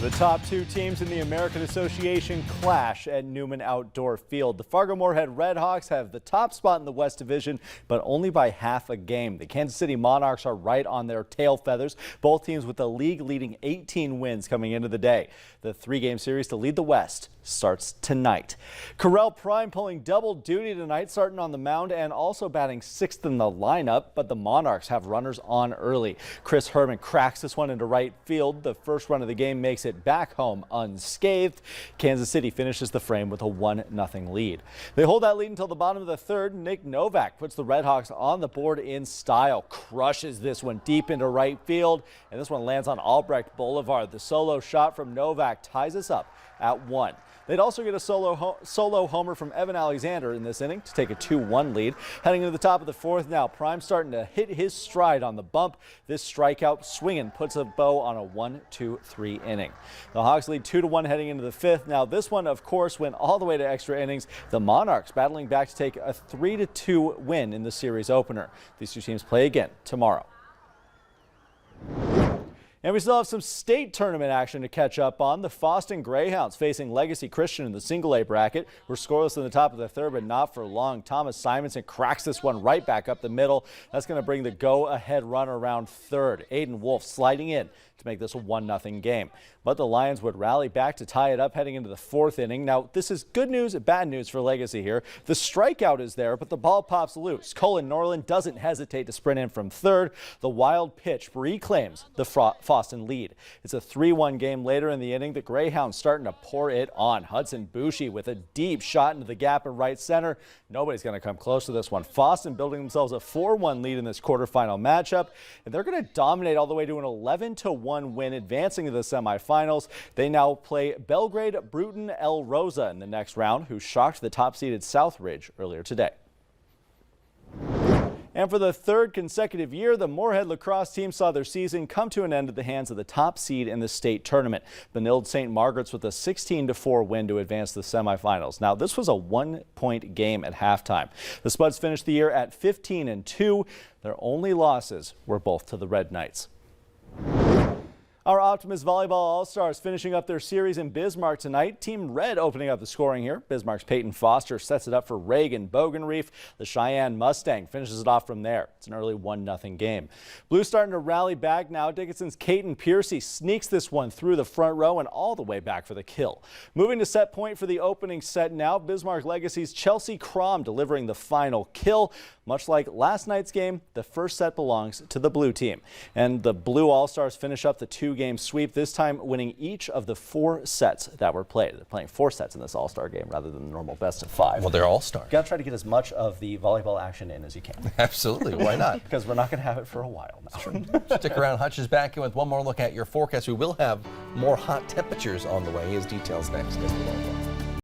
The top two teams in the American Association clash at Newman Outdoor Field. The Fargo-Moorhead Redhawks have the top spot in the West Division, but only by half a game. The Kansas City Monarchs are right on their tail feathers. Both teams with the league-leading 18 wins coming into the day. The three-game series to lead the West starts tonight. Corel Prime pulling double duty tonight, starting on the mound and also batting sixth in the lineup, but the Monarchs have runners on early. Chris Herman cracks this one into right field. The first run of the game makes it back home unscathed. Kansas City finishes the frame with a 1-0 lead. They hold that lead until the bottom of the third. Nick Novak puts the Redhawks on the board in style, crushes this one deep into right field, and this one lands on Albrecht Boulevard. The solo shot from Novak ties us up at 1. They'd also get a solo homer from Evan Alexander in this inning to take a 2-1 lead. Heading into the top of the fourth now, Prime starting to hit his stride on the bump. This strikeout swinging puts a bow on a 1-2-3 inning. The Hawks lead 2-1 heading into the fifth. Now this one, of course, went all the way to extra innings. The Monarchs battling back to take a 3-2 win in the series opener. These two teams play again tomorrow. And we still have some state tournament action to catch up on. The Fosston Greyhounds facing Legacy Christian in the single A bracket. We're scoreless in the top of the third, but not for long. Thomas Simonson cracks this one right back up the middle. That's going to bring the go-ahead run around third. Aiden Wolf sliding in to make this a 1-0 game. But the Lions would rally back to tie it up heading into the fourth inning. Now, this is good news and bad news for Legacy here. The strikeout is there, but the ball pops loose. Colin Norland doesn't hesitate to sprint in from third. The wild pitch reclaims the Fosston lead. It's a 3-1 game later in the inning. The Greyhounds starting to pour it on. Hudson Bushi with a deep shot into the gap in right center. Nobody's going to come close to this one. Fosston building themselves a 4-1 lead in this quarterfinal matchup, and they're going to dominate all the way to an 11-1 win, advancing to the semifinals. They now play Belgrade Bruton El Rosa in the next round, who shocked the top-seeded Southridge earlier today. And for the third consecutive year, the Moorhead lacrosse team saw their season come to an end at the hands of the top seed in the state tournament. Benilde St. Margaret's with a 16-4 win to advance to the semifinals. Now, this was a 1-point game at halftime. The Spuds finished the year at 15-2. Their only losses were both to the Red Knights. Our Optimus Volleyball All-Stars finishing up their series in Bismarck tonight. Team Red opening up the scoring here. Bismarck's Peyton Foster sets it up for Reagan Bogenreef. The Cheyenne Mustang finishes it off from there. It's an early 1-0 game. Blue starting to rally back now. Dickinson's Caden Piercy sneaks this one through the front row and all the way back for the kill. Moving to set point for the opening set now. Bismarck Legacy's Chelsea Crom delivering the final kill. Much like last night's game, the first set belongs to the blue team. And the Blue All-Stars finish up the two-game sweep, this time winning each of the 4 sets that were played. They're playing 4 sets in this All-Star game rather than the normal best of 5. Well, they're All-Stars. Got to try to get as much of the volleyball action in as you can. Absolutely. Why not? Because we're not going to have it for a while now. Stick around. Hutch is back in with one more look at your forecast. We will have more hot temperatures on the way. His details next.